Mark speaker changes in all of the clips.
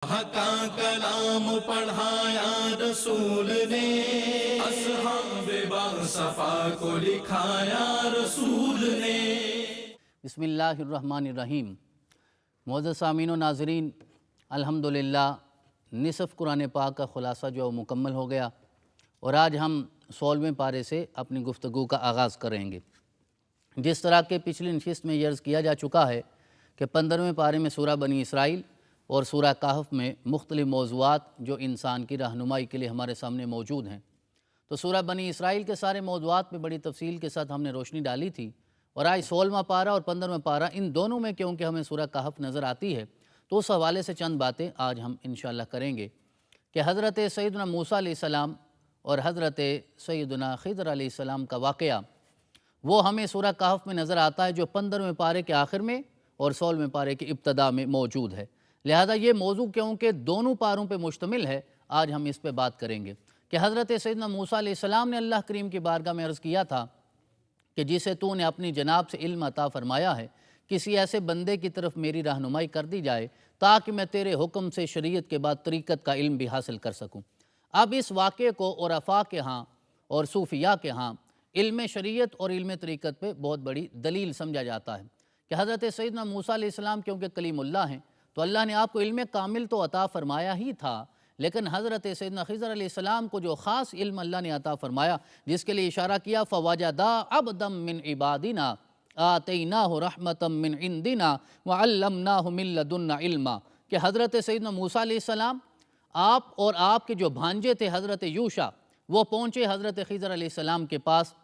Speaker 1: کا کلام پڑھایا رسول نے، اصحاب باصفا کو لکھایا رسول نے۔
Speaker 2: بسم اللہ الرحمن الرحیم۔ معزز سامعین و ناظرین، الحمدللہ نصف قرآن پاک کا خلاصہ جو مکمل ہو گیا، اور آج ہم 16ویں پارے سے اپنی گفتگو کا آغاز کریں گے۔ جس طرح کہ پچھلی نشست میں یہ عرض کیا جا چکا ہے کہ 15ویں پارے میں سورہ بنی اسرائیل اور سورہ کہف میں مختلف موضوعات جو انسان کی رہنمائی کے لیے ہمارے سامنے موجود ہیں، تو سورہ بنی اسرائیل کے سارے موضوعات پہ بڑی تفصیل کے ساتھ ہم نے روشنی ڈالی تھی، اور آج 16واں پارہ اور 15واں پارہ ان دونوں میں کیونکہ ہمیں سورہ کہف نظر آتی ہے، تو اس حوالے سے چند باتیں آج ہم انشاءاللہ کریں گے کہ حضرت سیدنا موسیٰ علیہ السلام اور حضرت سیدنا خضر علیہ السلام کا واقعہ وہ ہمیں سورہ کہف میں نظر آتا ہے، جو 15ویں پارے کے آخر میں اور 16ویں پارے کی ابتدا میں موجود ہے۔ لہذا یہ موضوع کیونکہ دونوں پاروں پہ مشتمل ہے، آج ہم اس پہ بات کریں گے کہ حضرت سیدنا موسیٰ علیہ السلام نے اللہ کریم کی بارگاہ میں عرض کیا تھا کہ جسے تو نے اپنی جناب سے علم عطا فرمایا ہے، کسی ایسے بندے کی طرف میری رہنمائی کر دی جائے تاکہ میں تیرے حکم سے شریعت کے بعد طریقت کا علم بھی حاصل کر سکوں۔ اب اس واقعے کو عرفاء کے ہاں اور صوفیاء کے ہاں علم شریعت اور علم طریقت پہ بہت بڑی دلیل سمجھا جاتا ہے کہ حضرت سیدنا موسیٰ علیہ السلام کیونکہ کلیم اللہ ہیں تو اللہ نے آپ کو علم کامل تو عطا فرمایا ہی تھا، لیکن حضرت سیدنا خضر علیہ السلام کو جو خاص علم اللہ نے عطا فرمایا، جس کے لیے اشارہ کیا فَوَجَدَا عَبْدًا مِّنْ عِبَادِنَا آتَيْنَاهُ رَحْمَةً مِّنْ عِنْدِنَا وَعَلَّمْنَاهُ مِن لَّدُنَّا عِلْمًا، کہ حضرت سیدنا موسیٰ علیہ السلام آپ اور آپ کے جو بھانجے تھے حضرت یوشع، وہ پہنچے حضرت خضر علیہ السلام کے پاس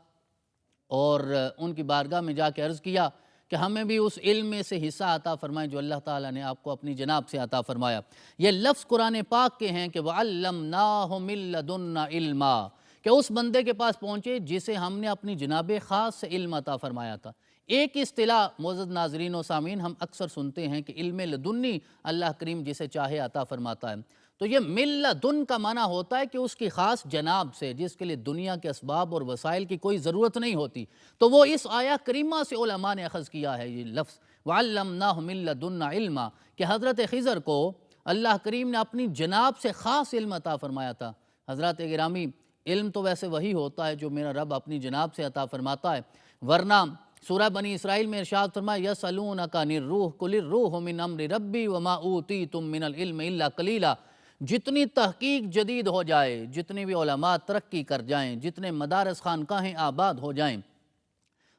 Speaker 2: اور ان کی بارگاہ میں جا کے عرض کیا کہ ہمیں بھی اس علم میں سے حصہ عطا فرمائیں جو اللہ تعالیٰ نے آپ کو اپنی جناب سے عطا فرمایا۔ یہ لفظ قرآن پاک کے ہیں کہ وَعَلَّمْنَاهُ مِن لَّدُنَّا عِلْمًا، کہ اس بندے کے پاس پہنچے جسے ہم نے اپنی جناب خاص سے علم عطا فرمایا تھا۔ ایک اصطلاح معزز ناظرین و سامعین ہم اکثر سنتے ہیں کہ علم لدنی اللہ کریم جسے چاہے عطا فرماتا ہے، تو یہ من لدن کا معنی ہوتا ہے کہ اس کی خاص جناب سے، جس کے لیے دنیا کے اسباب اور وسائل کی کوئی ضرورت نہیں ہوتی، تو وہ اس آیہ کریمہ سے علماء نے اخذ کیا ہے یہ لفظ وَعَلَّمْنَاهُ مِن لَّدُنَّا عِلْمًا، کہ حضرت خضر کو اللہ کریم نے اپنی جناب سے خاص علم عطا فرمایا تھا۔ حضرات گرامی، علم تو ویسے وہی ہوتا ہے جو میرا رب اپنی جناب سے عطا فرماتا ہے، ورنہ سورہ بنی اسرائیل میں ارشاد فرمایا یسألونک عن الروح قل الروح من امر ربی وما اوتیتم من العلم الا قلیلا، جتنی تحقیق جدید ہو جائے، جتنی بھی علماء ترقی کر جائیں، جتنے مدارس خانقاہیں آباد ہو جائیں،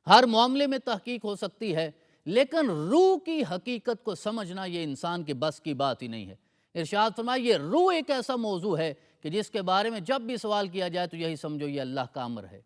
Speaker 2: ہر معاملے میں تحقیق ہو سکتی ہے، لیکن روح کی حقیقت کو سمجھنا یہ انسان کے بس کی بات ہی نہیں ہے۔ ارشاد فرمایا یہ روح ایک ایسا موضوع ہے کہ جس کے بارے میں جب بھی سوال کیا جائے تو یہی سمجھو یہ اللہ کا امر ہے،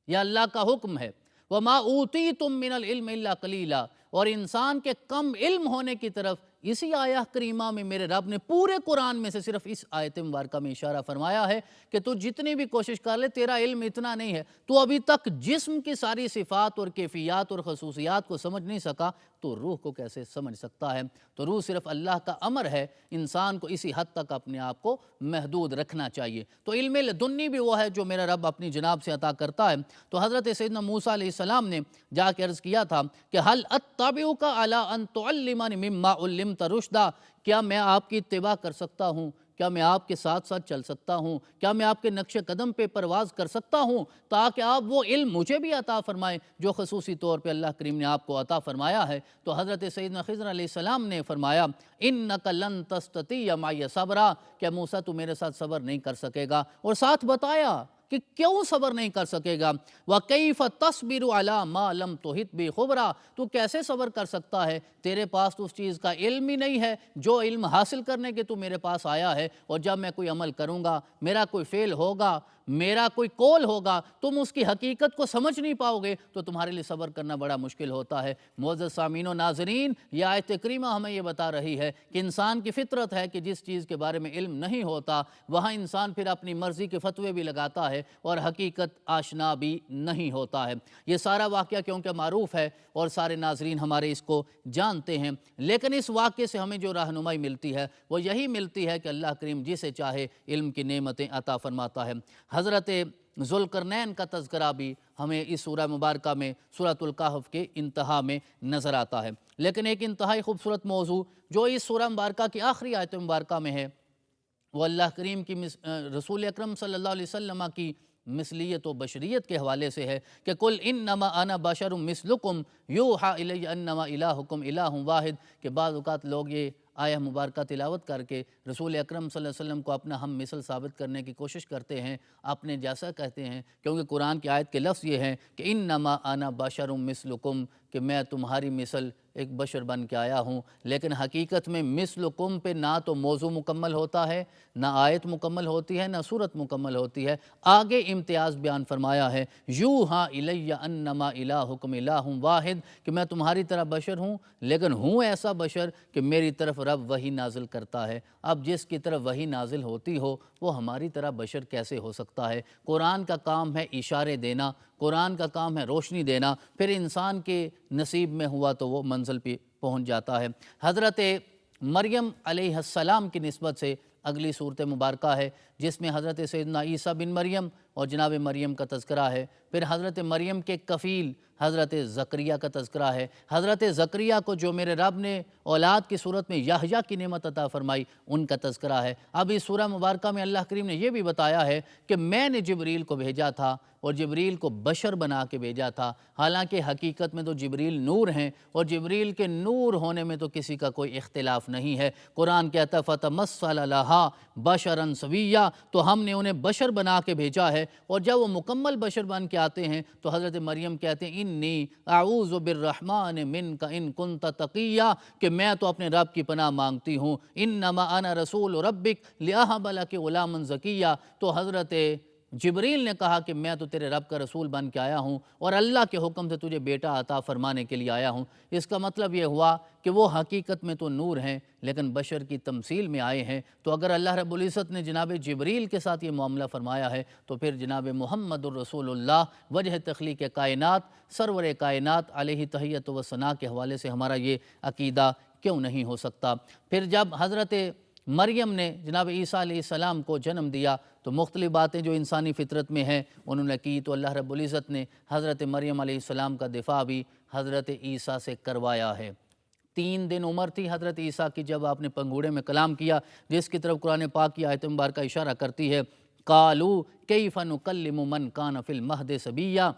Speaker 2: یہ اللہ کا حکم ہے۔ وَمَا أُوتِيتُم مِّنَ الْعِلْمِ إِلَّا قَلِيلًا، اور انسان کے کم علم ہونے کی طرف اسی آیہ کریمہ میں میرے رب نے پورے قرآن میں سے صرف اس آیت مبارکہ میں اشارہ فرمایا ہے کہ تو جتنی بھی کوشش کر لے تیرا علم اتنا نہیں ہے، تو ابھی تک جسم کی ساری صفات اور کیفیات اور خصوصیات کو سمجھ نہیں سکا تو روح کو کیسے سمجھ سکتا ہے؟ تو روح صرف اللہ کا امر ہے، انسان کو اسی حد تک اپنے آپ کو محدود رکھنا چاہیے۔ تو علم لدنی بھی وہ ہے جو میرا رب اپنی جناب سے عطا کرتا ہے۔ تو حضرت سیدنا موسیٰ علیہ السلام نے جا کے عرض کیا تھا کہ هل اتبعک علی ان تعلمنی مما علمت رشدا، کیا میں آپ کی اتباع کر سکتا ہوں؟ کیا میں آپ کے ساتھ ساتھ چل سکتا ہوں؟ کیا میں آپ کے نقش قدم پہ پرواز کر سکتا ہوں تاکہ آپ وہ علم مجھے بھی عطا فرمائیں جو خصوصی طور پہ اللہ کریم نے آپ کو عطا فرمایا ہے؟ تو حضرت سیدنا خضر علیہ السلام نے فرمایا انک لن تستطیع معی صبرا، کہ موسیٰ تو میرے ساتھ صبر نہیں کر سکے گا، اور ساتھ بتایا کہ کیوں صبر نہیں کر سکے گا۔ وَكَيْفَ تَصْبِرُ عَلَى مَا لَمْ تُحِطْ بِهِ خُبْرًا، تو کیسے صبر کر سکتا ہے؟ تیرے پاس تو اس چیز کا علم ہی نہیں ہے جو علم حاصل کرنے کے تو میرے پاس آیا ہے، اور جب میں کوئی عمل کروں گا، میرا کوئی فعل ہوگا، میرا کوئی قول ہوگا، تم اس کی حقیقت کو سمجھ نہیں پاؤ گے تو تمہارے لیے صبر کرنا بڑا مشکل ہوتا ہے۔ معزز سامعین و ناظرین، یہ آیت کریمہ ہمیں یہ بتا رہی ہے کہ انسان کی فطرت ہے کہ جس چیز کے بارے میں علم نہیں ہوتا وہاں انسان پھر اپنی مرضی کے فتوے بھی لگاتا ہے اور حقیقت آشنا بھی نہیں ہوتا ہے۔ یہ سارا واقعہ کیونکہ معروف ہے اور سارے ناظرین ہمارے اس کو جانتے ہیں، لیکن اس واقعے سے ہمیں جو رہنمائی ملتی ہے وہ یہی ملتی ہے کہ اللہ کریم جسے چاہے علم کی نعمتیں عطا فرماتا ہے۔ حضرت ذوالقرنین کا تذکرہ بھی ہمیں اس سورہ مبارکہ میں سورۃ الکہف کے انتہا میں نظر آتا ہے، لیکن ایک انتہائی خوبصورت موضوع جو اس سورہ مبارکہ کی آخری آیت مبارکہ میں ہے وہ اللہ کریم کی رسول اکرم صلی اللہ علیہ وسلم کی مثلیت و بشریت کے حوالے سے ہے کہ قل انما انا بشر مثلکم یوحی الی انما الہکم الہ واحد، کہ بعض اوقات لوگ یہ آیہ مبارکہ تلاوت کر کے رسول اکرم صلی اللہ علیہ وسلم کو اپنا ہم مثل ثابت کرنے کی کوشش کرتے ہیں، اپنے جیسا کہتے ہیں، کیونکہ قرآن کی آیت کے لفظ یہ ہیں کہ انما انا بشر مثلکم، کہ میں تمہاری مثل ایک بشر بن کے آیا ہوں۔ لیکن حقیقت میں مثلکم پہ نہ تو موضوع مکمل ہوتا ہے، نہ آیت مکمل ہوتی ہے، نہ صورت مکمل ہوتی ہے۔ آگے امتیاز بیان فرمایا ہے یوحی الی انما الہکم الہ واحد، کہ میں تمہاری طرح بشر ہوں، لیکن ہوں ایسا بشر کہ میری طرف رب وحی نازل کرتا ہے۔ اب جس کی طرف وحی نازل ہوتی ہو وہ ہماری طرح بشر کیسے ہو سکتا ہے؟ قرآن کا کام ہے اشارے دینا، قرآن کا کام ہے روشنی دینا، پھر انسان کے نصیب میں ہوا تو وہ منزل پہ پہنچ جاتا ہے۔ حضرت مریم علیہ السلام کی نسبت سے اگلی صورت مبارکہ ہے جس میں حضرت سیدنا عیسیٰ بن مریم اور جناب مریم کا تذکرہ ہے۔ پھر حضرت مریم کے کفیل حضرت زکریا کا تذکرہ ہے۔ حضرت زکریا کو جو میرے رب نے اولاد کی صورت میں یحییٰ کی نعمت عطا فرمائی ان کا تذکرہ ہے۔ اب اس سورہ مبارکہ میں اللہ کریم نے یہ بھی بتایا ہے کہ میں نے جبریل کو بھیجا تھا اور جبریل کو بشر بنا کے بھیجا تھا، حالانکہ حقیقت میں تو جبریل نور ہیں اور جبریل کے نور ہونے میں تو کسی کا کوئی اختلاف نہیں ہے۔ قرآن کہتا ہے فَتَمَثَّلَ لَهَا بَشَرًا سَوِيًّا، تو ہم نے انہیں بشر بنا کے بھیجا ہے، اور جب وہ مکمل بشر بن کے آتے ہیں تو حضرت مریم کہتے ہیں انی اعوذ بالرحمن منک ان کنت تقیا، کہ میں تو اپنے رب کی پناہ مانگتی ہوں، انما انا رسول ربک لأہب لک غلاما زکیا، تو حضرت جبریل نے کہا کہ میں تو تیرے رب کا رسول بن کے آیا ہوں اور اللہ کے حکم سے تجھے بیٹا عطا فرمانے کے لیے آیا ہوں۔ اس کا مطلب یہ ہوا کہ وہ حقیقت میں تو نور ہیں لیکن بشر کی تمثیل میں آئے ہیں۔ تو اگر اللہ رب العزت نے جناب جبریل کے ساتھ یہ معاملہ فرمایا ہے تو پھر جناب محمد الرسول اللہ وجہ تخلیق کائنات سرور کائنات علیہ تحیت و ثنا کے حوالے سے ہمارا یہ عقیدہ کیوں نہیں ہو سکتا؟ پھر جب حضرت مریم نے جناب عیسیٰ علیہ السلام کو جنم دیا تو مختلف باتیں جو انسانی فطرت میں ہیں انہوں نے کی، تو اللہ رب العزت نے حضرت مریم علیہ السلام کا دفاع بھی حضرت عیسیٰ سے کروایا ہے۔ 3 دن عمر تھی حضرت عیسیٰ کی جب آپ نے پنگوڑے میں کلام کیا، جس کی طرف قرآن پاک کی آیت مبارکہ اشارہ کرتی ہے قالوا کیف نکلم من کان فی المہد صبیا،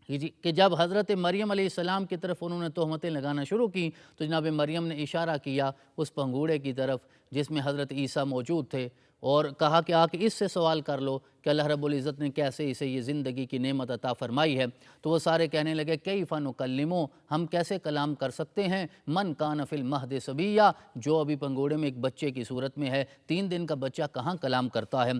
Speaker 2: کہ جب حضرت مریم علیہ السلام کی طرف انہوں نے تہمتیں لگانا شروع کی تو جناب مریم نے اشارہ کیا اس پنگوڑے کی طرف جس میں حضرت عیسیٰ موجود تھے اور کہا کہ آ کے اس سے سوال کر لو کہ اللہ رب العزت نے کیسے اسے یہ زندگی کی نعمت عطا فرمائی ہے۔ تو وہ سارے کہنے لگے کیف نکلم، ہم کیسے کلام کر سکتے ہیں، من کان فی المہد صبیا، جو ابھی پنگوڑے میں ایک بچے کی صورت میں ہے، 3 دن کا بچہ کہاں کلام کرتا ہے۔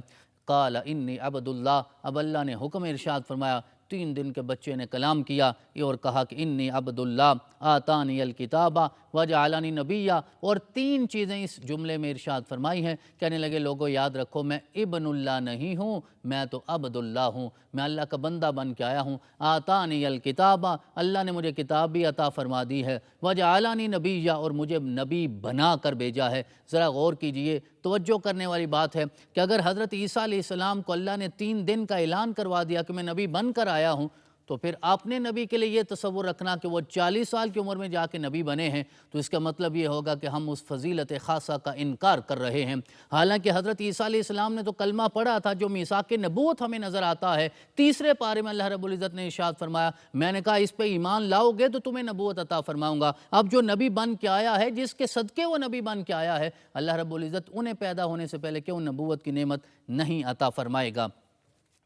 Speaker 2: قال انی عبد اللہ، اب اللہ نے حکم ارشاد فرمایا، 3 دن کے بچے نے کلام کیا اور کہا کہ انی عبد اللہ آتانی الکتاب وجعلنی نبیا، اور 3 چیزیں اس جملے میں ارشاد فرمائی ہیں۔ کہنے لگے لوگوں یاد رکھو میں ابن اللہ نہیں ہوں، میں تو عبد اللہ ہوں، میں اللہ کا بندہ بن کے آیا ہوں۔ آتانی الکتاب، اللہ نے مجھے کتاب بھی عطا فرما دی ہے، وجعلنی نبیا، اور مجھے نبی بنا کر بھیجا ہے۔ ذرا غور کیجئے، توجہ کرنے والی بات ہے کہ اگر حضرت عیسیٰ علیہ السلام کو اللہ نے 3 دن کا اعلان کروا دیا کہ میں نبی بن کر آیا ہوں، تو پھر آپ نے نبی کے لیے یہ تصور رکھنا کہ وہ 40 سال کی عمر میں جا کے نبی بنے ہیں، تو اس کا مطلب یہ ہوگا کہ ہم اس فضیلت خاصہ کا انکار کر رہے ہیں۔ حالانکہ حضرت عیسیٰ علیہ السلام نے تو کلمہ پڑھا تھا جو میثاق نبوت ہمیں نظر آتا ہے، 3 پارے میں اللہ رب العزت نے ارشاد فرمایا میں نے کہا اس پہ ایمان لاؤ گے تو تمہیں نبوت عطا فرماؤں گا۔ اب جو نبی بن کے آیا ہے، جس کے صدقے وہ نبی بن کے آیا ہے، اللہ رب العزت انہیں پیدا ہونے سے پہلے کیوں نبوت کی نعمت نہیں عطا فرمائے گا؟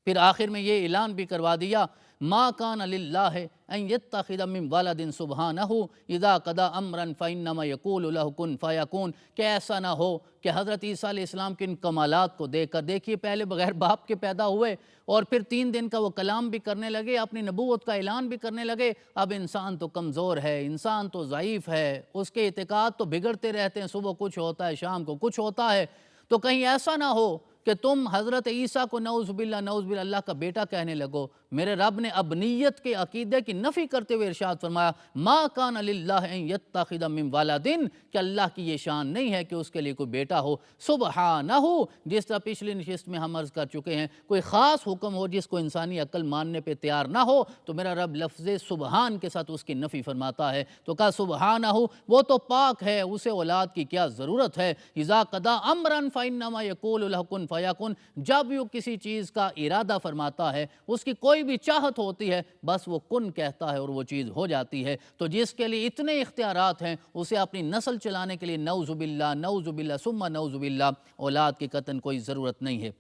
Speaker 2: پھر آخر میں یہ اعلان بھی کروا دیا ما کان للہ ان یتخذ من ولد سبحانہ اذا قضى امرا فانما یقول له کن فیکون، کہ ایسا نہ ہو کہ حضرت عیسیٰ علیہ السلام کے ان کمالات کو دیکھ کر، دیکھیے پہلے بغیر باپ کے پیدا ہوئے اور پھر 3 دن کا وہ کلام بھی کرنے لگے، اپنی نبوت کا اعلان بھی کرنے لگے۔ اب انسان تو کمزور ہے، انسان تو ضعیف ہے، اس کے اعتقاد تو بگڑتے رہتے ہیں، صبح کچھ ہوتا ہے شام کو کچھ ہوتا ہے، تو کہیں ایسا نہ ہو کہ تم حضرت عیسیٰ کو نعوذ باللہ اللہ کا بیٹا کہنے لگو۔ میرے رب نے ابنیت کے عقیدے کی نفی کرتے ہوئے ارشاد فرمایا ما کان للہ ان یتخذ من ولد، کہ اللہ کی یہ شان نہیں ہے کہ اس کے لیے کوئی بیٹا ہو، سبحانہ، جس طرح پچھلی نشست میں ہم عرض کر چکے ہیں کوئی خاص حکم ہو جس کو انسانی عقل ماننے پہ تیار نہ ہو تو میرا رب لفظ سبحان کے ساتھ اس کی نفی فرماتا ہے، تو کہا سبحانہ، وہ تو پاک ہے، اسے اولاد کی کیا ضرورت ہے، اذا قضا امرا فانما یقول له کن فیکن، جب وہ کسی چیز کا ارادہ فرماتا ہے، اس کی کوئی بھی چاہت ہوتی ہے، بس وہ کن کہتا ہے اور وہ چیز ہو جاتی ہے۔ تو جس کے لیے اتنے اختیارات ہیں اسے اپنی نسل چلانے کے لیے نعوذ باللہ ثم نعوذ باللہ اولاد کی قطعاً کوئی ضرورت نہیں ہے۔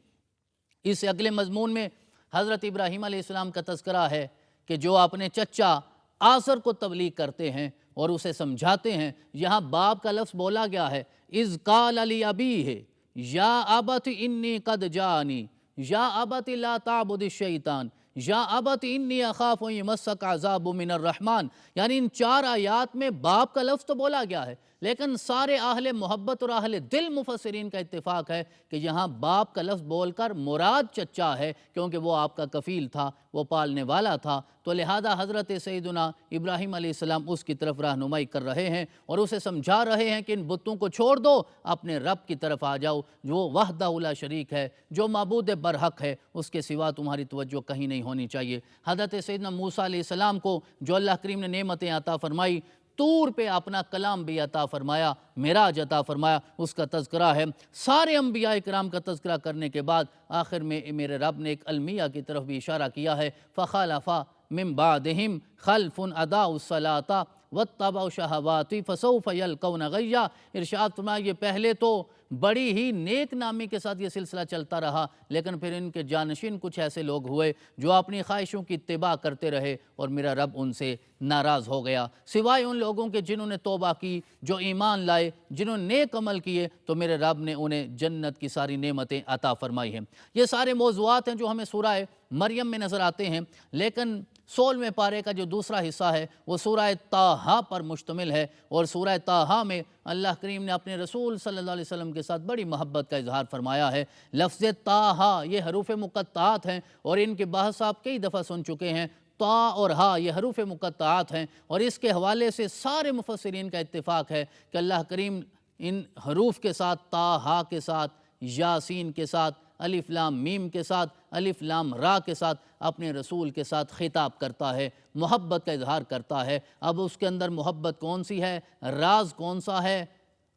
Speaker 2: اس اگلے مضمون میں حضرت ابراہیم علیہ السلام کا تذکرہ ہے کہ جو اپنے چچا آزر کو تبلیغ کرتے ہیں اور اسے سمجھاتے ہیں۔ یہاں باپ کا لفظ بولا گیا ہے، اذ قال لابیہ یا ابت انی قد جانی یا ابت لا تعبد الشیطان یا ابت انی اخاف ان یمسک عذاب من الرحمن، یعنی ان 4 آیات میں باپ کا لفظ تو بولا گیا ہے، لیکن سارے اہل محبت اور اہل دل مفسرین کا اتفاق ہے کہ یہاں باپ کا لفظ بول کر مراد چچا ہے، کیونکہ وہ آپ کا کفیل تھا، وہ پالنے والا تھا، تو لہذا حضرت سیدنا ابراہیم علیہ السلام اس کی طرف رہنمائی کر رہے ہیں اور اسے سمجھا رہے ہیں کہ ان بتوں کو چھوڑ دو، اپنے رب کی طرف آ جاؤ جو وحدہ لا شریک ہے، جو معبود برحق ہے، اس کے سوا تمہاری توجہ کہیں نہیں ہونی چاہیے۔ حضرت سیدنا موسیٰ علیہ السلام کو جو اللہ کریم نے نعمتیں عطا فرمائی، طور پہ اپنا کلام بھی عطا فرمایا، معراج عطا فرمایا، اس کا تذکرہ ہے۔ سارے انبیاء کرام کا تذکرہ کرنے کے بعد آخر میں میرے رب نے ایک المیہ کی طرف بھی اشارہ کیا ہے، فخلف من بعدہم خلف اضاعوا الصلاۃ واتبعوا الشہوات فسوف یلقون غیا۔ ارشاد فرمایا یہ پہلے تو بڑی ہی نیک نامی کے ساتھ یہ سلسلہ چلتا رہا، لیکن پھر ان کے جانشین کچھ ایسے لوگ ہوئے جو اپنی خواہشوں کی اتباع کرتے رہے اور میرا رب ان سے ناراض ہو گیا، سوائے ان لوگوں کے جنہوں نے توبہ کی، جو ایمان لائے، جنہوں نے نیک عمل کیے، تو میرے رب نے انہیں جنت کی ساری نعمتیں عطا فرمائی ہیں۔ یہ سارے موضوعات ہیں جو ہمیں سورہ مریم میں نظر آتے ہیں، لیکن 16ویں پارے کا جو دوسرا حصہ ہے وہ سورہ طٰہٰ پر مشتمل ہے، اور سورہ طٰہٰ میں اللہ کریم نے اپنے رسول صلی اللہ علیہ وسلم کے ساتھ بڑی محبت کا اظہار فرمایا ہے۔ لفظ طٰہٰ یہ حروف مقطعات ہیں اور ان کے بحث آپ کئی دفعہ سن چکے ہیں۔ طا اور ہا یہ حروف مقطعات ہیں اور اس کے حوالے سے سارے مفسرین کا اتفاق ہے کہ اللہ کریم ان حروف کے ساتھ، طٰہٰ کے ساتھ، یاسین کے ساتھ، الف لام میم کے ساتھ، الف لام را کے ساتھ اپنے رسول کے ساتھ خطاب کرتا ہے، محبت کا اظہار کرتا ہے۔ اب اس کے اندر محبت کون سی ہے، راز کون سا ہے،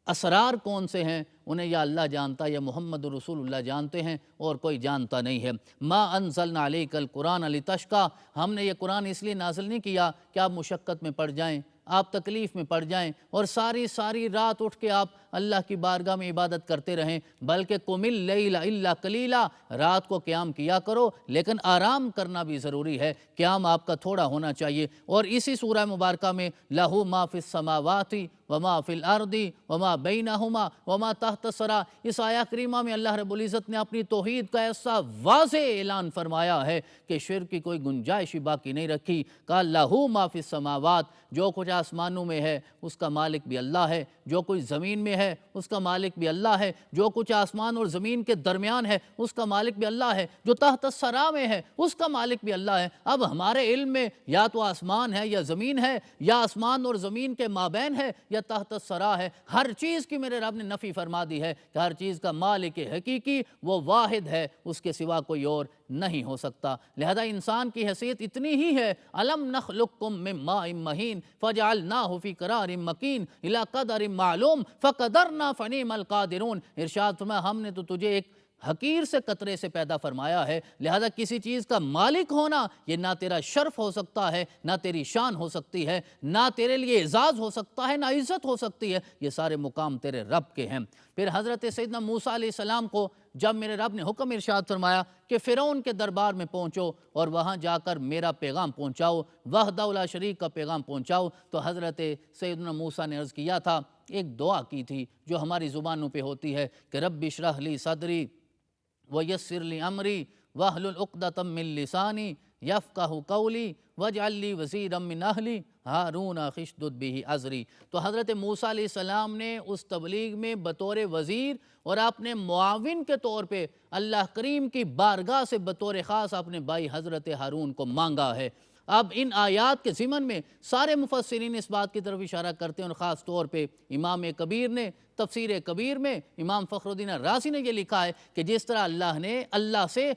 Speaker 2: اسرار کون سے ہیں، انہیں یا اللہ جانتا یا محمد رسول اللہ جانتے ہیں، اور کوئی جانتا نہیں ہے۔ ما انزلنا علیک القرآن لتشقی، ہم نے یہ قرآن اس لیے نازل نہیں کیا کہ آپ مشقت میں پڑ جائیں، آپ تکلیف میں پڑ جائیں اور ساری رات اٹھ کے آپ اللہ کی بارگاہ میں عبادت کرتے رہیں، بلکہ قم اللیل الا قلیلا، رات کو قیام کیا کرو لیکن آرام کرنا بھی ضروری ہے، قیام آپ کا تھوڑا ہونا چاہیے۔ اور اسی سورہ مبارکہ میں لہ ما فی السماوات وما فی الارض وما بینہما وما تحت الثری، اس آیہ کریمہ میں اللہ رب العزت نے اپنی توحید کا ایسا واضح اعلان فرمایا ہے کہ شرک کی کوئی گنجائش ہی باقی نہیں رکھی۔ کہا لہ ما فی السماوات، جو کچھ آسمانوں میں ہے اس کا مالک بھی اللہ ہے، جو کچھ زمین میں ہے اس کا مالک بھی اللہ ہے، جو کچھ آسمان اور زمین کے درمیان ہے اس کا مالک بھی اللہ ہے، جو تحت الثری میں ہے اس کا مالک بھی اللہ ہے۔ اب ہمارے علم میں یا تو آسمان ہے یا زمین ہے، یا آسمان اور زمین کے مابین ہے یا تحت الثری ہے، ہر چیز کی میرے رب نے نفی فرما دی ہے کہ ہر چیز کا مالک حقیقی وہ واحد ہے، اس کے سوا کوئی اور نہیں ہو سکتا۔ لہذا انسان کی حیثیت اتنی ہی ہے، الم نخلقکم من ماء مہین فجعلناہ فی قرار مکین الی قدر معلوم فقدرنا فنعم القادرون۔ ارشاد فرمایا ہم نے تو تجھے ایک حقیر سے قطرے سے پیدا فرمایا ہے، لہذا کسی چیز کا مالک ہونا یہ نہ تیرا شرف ہو سکتا ہے، نہ تیری شان ہو سکتی ہے، نہ تیرے لیے اعزاز ہو سکتا ہے، نہ عزت ہو سکتی ہے، یہ سارے مقام تیرے رب کے ہیں۔ پھر حضرت سیدنا موسیٰ علیہ السلام کو جب میرے رب نے حکم ارشاد فرمایا کہ فرعون کے دربار میں پہنچو اور وہاں جا کر میرا پیغام پہنچاؤ، وحدہ لا شریک کا پیغام پہنچاؤ، تو حضرت سیدنا موسیٰ نے عرض کیا تھا، ایک دعا کی تھی جو ہماری زبانوں پہ ہوتی ہے کہ رب اشرح لی صدری ویسر لی امری واحلل عقدۃ من لسانی یفقہ قولی واجعل لی وزیرا من اہلی ہارون اخی اشدد بہ ازری۔ تو حضرت موسیٰ علیہ السلام نے اس تبلیغ میں بطور وزیر اور اپنے معاون کے طور پہ اللہ کریم کی بارگاہ سے بطور خاص اپنے بھائی حضرت ہارون کو مانگا ہے۔ اب ان آیات کے ضمن میں سارے مفسرین اس بات کی طرف اشارہ کرتے ہیں، اور خاص طور پہ امام کبیر نے تفسیر کبیر میں امام فخر الدین رازی نے یہ لکھا ہے کہ جس طرح اللہ سے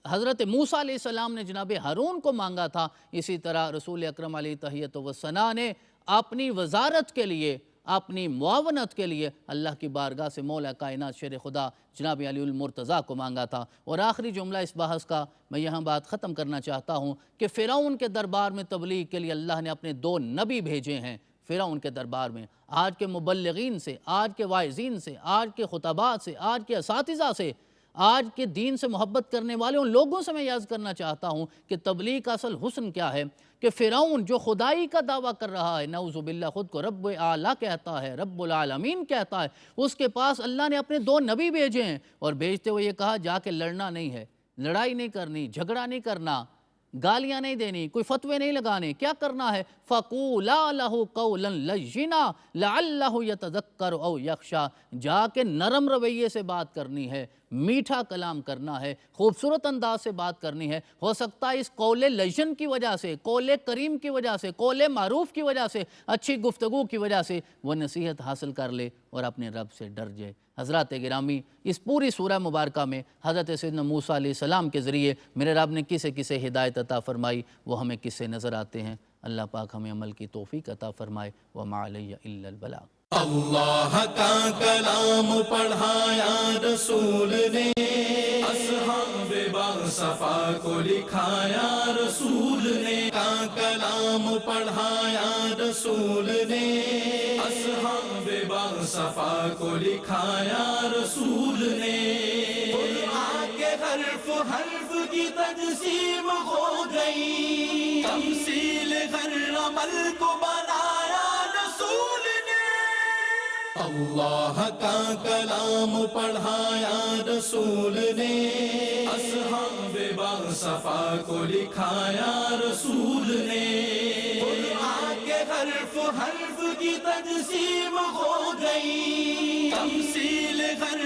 Speaker 2: حضرت موسیٰ علیہ السلام نے جناب ہارون کو مانگا تھا، اسی طرح رسول اکرم علیہ تحیۃ وثناء نے اپنی وزارت کے لیے، اپنی معاونت کے لیے اللہ کی بارگاہ سے مولا کائنات شیر خدا جناب علی المرتضیٰ کو مانگا تھا۔ اور آخری جملہ اس بحث کا میں یہاں بات ختم کرنا چاہتا ہوں کہ فرعون کے دربار میں تبلیغ کے لیے اللہ نے اپنے 2 نبی بھیجے ہیں۔ فرعون کے دربار میں آج کے مبلغین سے، آج کے واعظین سے، آج کے خطبات سے، آج کے اساتذہ سے، آج کے دین سے محبت کرنے والے ان لوگوں سے میں یہ عرض کرنا چاہتا ہوں کہ تبلیغ کا اصل حسن کیا ہے کہ فرعون جو خدائی کا دعویٰ کر رہا ہے، نعوذ باللہ خود کو رب اعلیٰ کہتا ہے، رب العالمین کہتا ہے، اس کے پاس اللہ نے اپنے 2 نبی بھیجے ہیں، اور بھیجتے ہوئے یہ کہا جا کے لڑنا نہیں ہے، لڑائی نہیں کرنی، جھگڑا نہیں کرنا، گالیاں نہیں دینی، کوئی فتوے نہیں لگانے، کیا کرنا ہے فَقُولَا لَهُ قَوْلًا لَيِّنًا لَعَلَّهُ يَتَذَكَّرُ أَوْ يَخْشَىٰ، جا کے نرم رویے سے بات کرنی ہے، میٹھا کلام کرنا ہے، خوبصورت انداز سے بات کرنی ہے۔ ہو سکتا ہے اس قول لیجن کی وجہ سے، قول کریم کی وجہ سے، قول معروف کی وجہ سے، اچھی گفتگو کی وجہ سے وہ نصیحت حاصل کر لے اور اپنے رب سے ڈر جائے۔ حضرات گرامی، اس پوری سورہ مبارکہ میں حضرت سیدنا موسیٰ علیہ السلام کے ذریعے میرے رب نے کسے کسے ہدایت عطا فرمائی، وہ ہمیں کسے نظر آتے ہیں۔ اللہ پاک ہمیں عمل کی توفیق عطا فرمائے۔ وَمَا عَلَيَّ إِلَّا الْبَلَاغُ۔
Speaker 1: اللہ کا کلام پڑھایا رسول نے، اصحاب باصفا کو لکھایا رسول نے، کا کلام پڑھایا رسول نے، اصحاب باصفا کو لکھایا رسول نے۔ قرآن کے حرف حرف کی تقسیم ہو گئی، تمثیل ہر عمل کو بنایا رسول نے۔ اللہ کا کلام پڑھایا رسول نے، اصحاب باصفا کو لکھایا رسول نے۔ قرآن کے حرف حرف کی تقسیم ہو گئی، تمثیل ہر